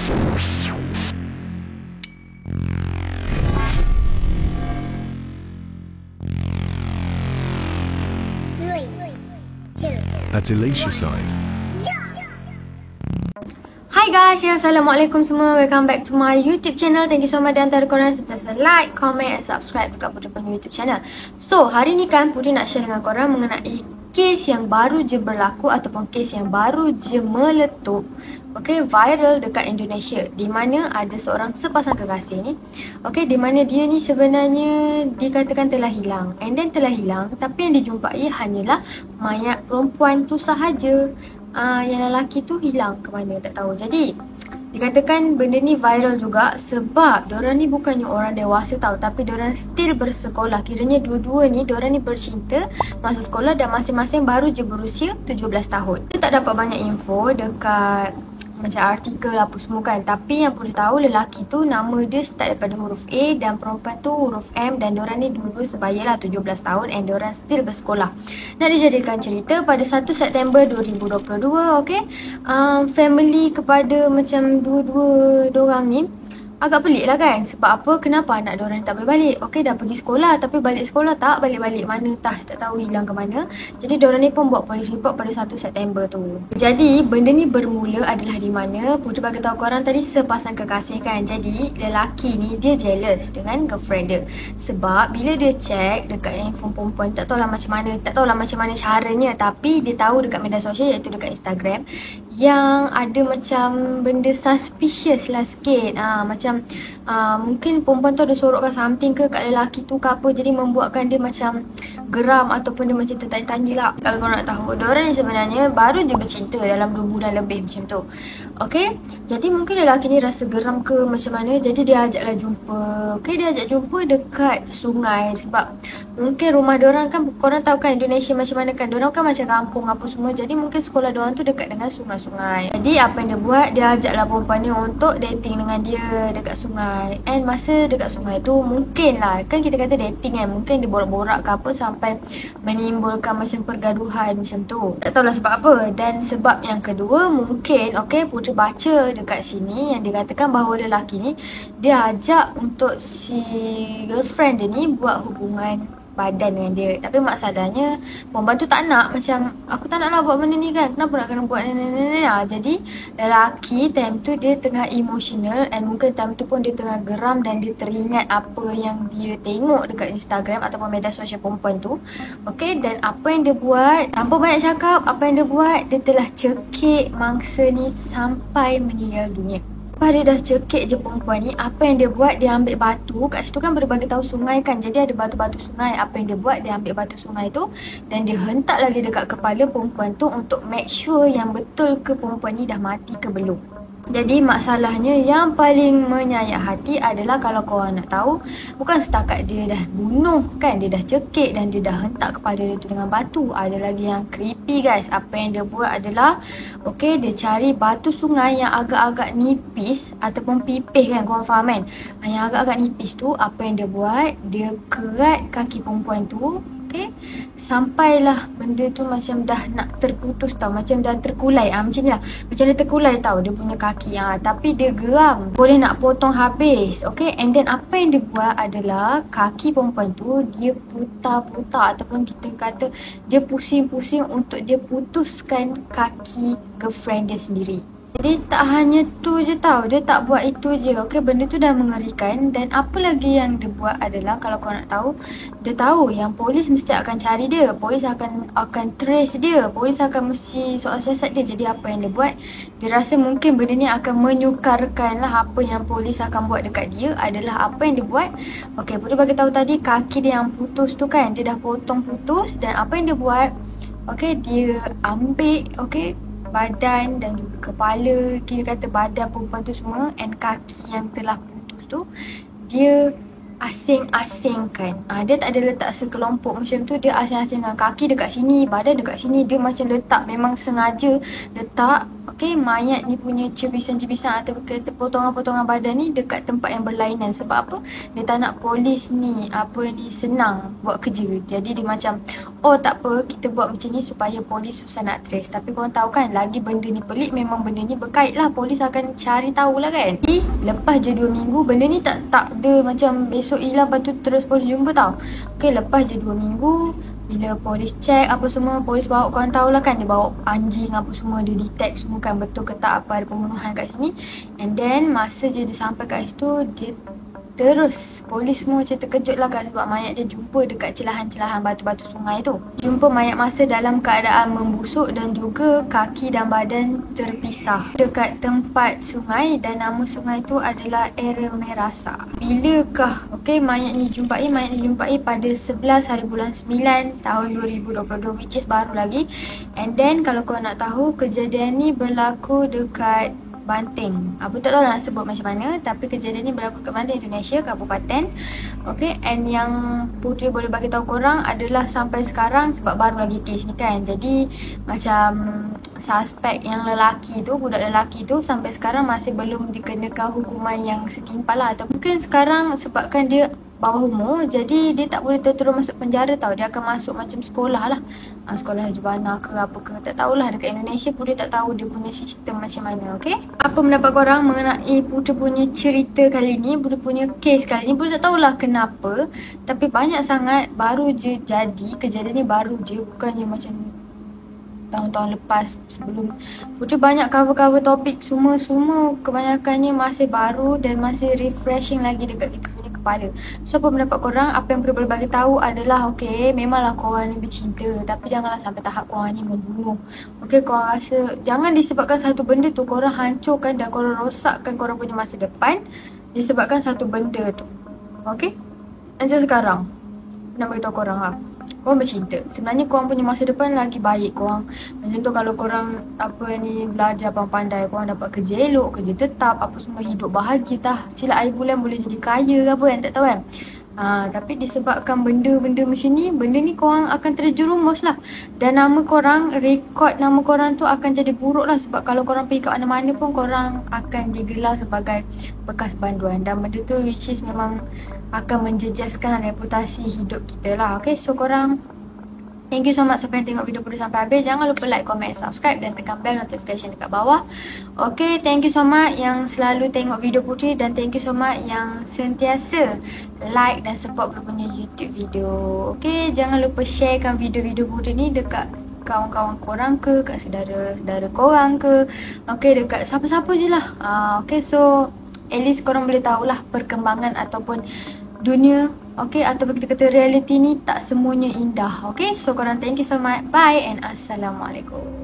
At Elisha side. Hi guys, Assalamualaikum semua. Welcome back to my YouTube channel. Thank you so much di antara korang sentiasa like, comment and subscribe dekat Putri punya YouTube channel. So, hari ni kan Putri nak share dengan korang mengenai kes yang baru je berlaku ataupun kes yang baru je meletup, viral dekat Indonesia, di mana ada seorang sepasang kekasih ni, di mana dia ni sebenarnya dikatakan telah hilang, and then telah hilang, tapi yang dijumpai hanyalah mayat perempuan tu sahaja. Yang lelaki tu hilang ke mana tak tahu. Jadi dikatakan benda ni viral juga sebab diorang ni bukannya orang dewasa tau, tapi diorang still bersekolah. Kiranya dua-dua ni diorang ni bercinta masa sekolah dan masing-masing baru je berusia 17 tahun. Kita tak dapat banyak info dekat macam artikel apa semua kan, tapi yang boleh tahu lelaki tu nama dia start daripada huruf A dan perempuan tu huruf M, dan diorang ni dua-dua sebaya lah 17 tahun and diorang still bersekolah. Nak dijadikan cerita pada 1 September 2022, family kepada macam dua-dua diorang ni agak pelik lah kan. Sebab apa? Kenapa anak diorang tak boleh balik? Dah pergi sekolah tapi balik sekolah tak balik-balik mana tak tahu hilang ke mana. Jadi diorang ni pun buat police report pada 1 September tu. Jadi benda ni bermula adalah di mana Putri bagi tahu korang tadi sepasang kekasih kan. Jadi lelaki ni dia jealous dengan girlfriend dia. Sebab bila dia check dekat handphone perempuan, tak tahulah macam mana caranya, tapi dia tahu dekat media sosial iaitu dekat Instagram yang ada macam benda suspicious lah sikit. Mungkin perempuan tu ada sorokkan something ke kat lelaki tu ke apa, jadi membuatkan dia macam geram ataupun dia macam tertanya-tanya lah. Kalau korang nak tahu, diorang ni sebenarnya baru je bercinta dalam 2 bulan lebih macam tu. Jadi mungkin lelaki ni rasa geram ke macam mana, jadi dia ajaklah jumpa. Dia ajak jumpa dekat sungai. Sebab mungkin rumah diorang kan, korang tahu kan Indonesia macam mana kan, diorang kan macam kampung apa semua, jadi mungkin sekolah diorang tu dekat dengan sungai-sungai. Jadi apa yang dia buat, dia ajaklah perempuan ni untuk dating dengan dia dekat sungai. And masa dekat sungai tu mungkin lah, kan kita kata dating kan, mungkin dia borak-borak ke apa sampai menimbulkan macam pergaduhan macam tu. Tak tahulah sebab apa. Dan sebab yang kedua mungkin, Putri baca dekat sini yang dikatakan bahawa lelaki ni dia ajak untuk si girlfriend dia ni buat hubungan badan dengan dia. Tapi masalahnya perempuan tu tak nak, macam aku tak nak lah buat benda ni kan, kenapa nak kena buat ni. Jadi lelaki time tu dia tengah emotional, and mungkin time tu pun dia tengah geram dan dia teringat apa yang dia tengok dekat Instagram ataupun media sosial perempuan tu. Dan apa yang dia buat, tanpa banyak cakap, apa yang dia buat, dia telah cekik mangsa ni sampai meninggal dunia. Lepas dia dah cekik je perempuan ni, apa yang dia buat, dia ambil batu. Kat situ kan berbagi tahu sungai kan, jadi ada batu-batu sungai. Apa yang dia buat, dia ambil batu sungai tu dan dia hentak lagi dekat kepala perempuan tu untuk make sure yang betul ke perempuan ni dah mati ke belum. Jadi masalahnya yang paling menyayat hati adalah kalau korang nak tahu, bukan setakat dia dah bunuh kan, dia dah cekik dan dia dah hentak kepala dia tu dengan batu. Ada lagi yang creepy guys. Apa yang dia buat adalah dia cari batu sungai yang agak-agak nipis ataupun pipih kan, korang faham kan, yang agak-agak nipis tu. Apa yang dia buat, dia kerat kaki perempuan tu, sampailah benda tu macam dah nak terputus tau, macam dah terkulai, macam ni lah, macam dia terkulai tau dia punya kaki. Tapi dia geram, boleh nak potong habis. And then apa yang dia buat adalah kaki perempuan tu dia putar-putar ataupun kita kata dia pusing-pusing untuk dia putuskan kaki girlfriend dia sendiri. Jadi tak hanya tu je tau, dia tak buat itu je. Benda tu dah mengerikan. Dan apa lagi yang dia buat adalah, kalau kau nak tahu, dia tahu yang polis mesti akan cari dia, polis akan trace dia, polis akan mesti soal siasat dia. Jadi apa yang dia buat, dia rasa mungkin benda ni akan menyukarkan lah apa yang polis akan buat dekat dia. Adalah apa yang dia buat, Putri bagi tahu tadi kaki dia yang putus tu kan, dia dah potong putus. Dan apa yang dia buat, dia ambil badan dan juga kepala, kira kata badan perempuan tu semua, and kaki yang telah putus tu dia asing-asingkan. Dia tak ada letak sekelompok macam tu, dia asing-asingkan kaki dekat sini, badan dekat sini. Dia macam letak, memang sengaja letak Okay, mayat ni punya cebisan-cebisan atau kata potongan-potongan badan ni dekat tempat yang berlainan. Sebab apa? Dia tak nak polis ni senang buat kerja. Jadi dia macam, oh tak apa, kita buat macam ni supaya polis susah nak trace. Tapi korang tahu kan, lagi benda ni pelik, memang benda ni berkait lah. Polis akan cari tahulah kan. Jadi lepas je 2 minggu, benda ni tak ada macam besok hilang lepas tu terus polis jumpa tau. Okay, lepas je 2 minggu, bila polis check apa semua, polis bawa, korang tahulah kan, dia bawa anjing apa semua, dia detect semua kan betul ke tak apa ada pembunuhan kat sini. And then masa je dia sampai kat situ, dia terus polis semua macam terkejut lah kan, sebab mayat dia jumpa dekat celahan-celahan batu-batu sungai tu. Jumpa mayat masa dalam keadaan membusuk dan juga kaki dan badan terpisah dekat tempat sungai, dan nama sungai tu adalah Ermerasa. Bilakah mayat ni jumpai? Mayat ni jumpai pada 11 hari bulan 9 tahun 2022, which is baru lagi. And then kalau korang nak tahu, kejadian ni berlaku dekat Banting. Aku tak tahu nak sebut macam mana, tapi kejadian ni berlaku kat Banting, Indonesia, kabupaten. Okay, and yang Puteri boleh bagi tahu korang adalah sampai sekarang, sebab baru lagi kes ni kan. Jadi macam suspek yang lelaki tu, budak lelaki tu sampai sekarang masih belum dikenakan hukuman yang setimpal lah. Atau mungkin sekarang sebabkan dia bawah umur, jadi dia tak boleh terus masuk penjara tau. Dia akan masuk macam sekolah lah, sekolah Jubana ke apa ke, tak tahulah. Dekat Indonesia pun dia tak tahu dia punya sistem macam mana. Okay, apa pendapat korang mengenai Puteri punya cerita kali ni, Puteri punya kes kali ni? Puteri tak tahulah kenapa, tapi banyak sangat baru je jadi. Kejadian ni baru je, bukannya macam tahun-tahun lepas sebelum. Puteri banyak cover-cover topik, semua kebanyakannya masih baru dan masih refreshing lagi dekat kita punya kepala. So apa pendapat korang? Apa yang Puteri boleh bagi tahu adalah, okay, memanglah korang ni bercinta, tapi janganlah sampai tahap korang ni membunuh. Okay, korang rasa jangan disebabkan satu benda tu korang hancurkan dan korang rosakkan korang punya masa depan disebabkan satu benda tu. Okay, macam sekarang nak beritahu korang lah, korang bercinta, sebenarnya korang punya masa depan lagi baik. Korang macam tu, kalau korang belajar pandai, korang dapat kerja elok, kerja tetap, apa semua, hidup bahagia tah. Silap air bulan boleh jadi kaya ke apa kan, tak tahu kan. Tapi disebabkan benda-benda macam ni, benda ni korang akan terjerumus lah. Dan nama korang, rekod nama korang tu akan jadi buruk lah. Sebab kalau korang pergi kat mana-mana pun, korang akan digelar sebagai bekas banduan. Dan benda tu which is memang akan menjejaskan reputasi hidup kita lah. Okay, so korang, thank you so much siapa yang tengok video Puteri sampai habis. Jangan lupa like, comment, subscribe dan tekan bell notification dekat bawah. Okay, thank you so much yang selalu tengok video Puteri, dan thank you so much yang sentiasa like dan support Puteri punya YouTube video. Okay, jangan lupa sharekan video-video Puteri ni dekat kawan-kawan korang ke, kat saudara-saudara korang ke, okay, dekat siapa-siapa je lah. Okay, so at least korang boleh tahulah perkembangan ataupun dunia, okay, ataupun kita kata reality ni tak semuanya indah. Okay, so korang thank you so much. Bye and Assalamualaikum.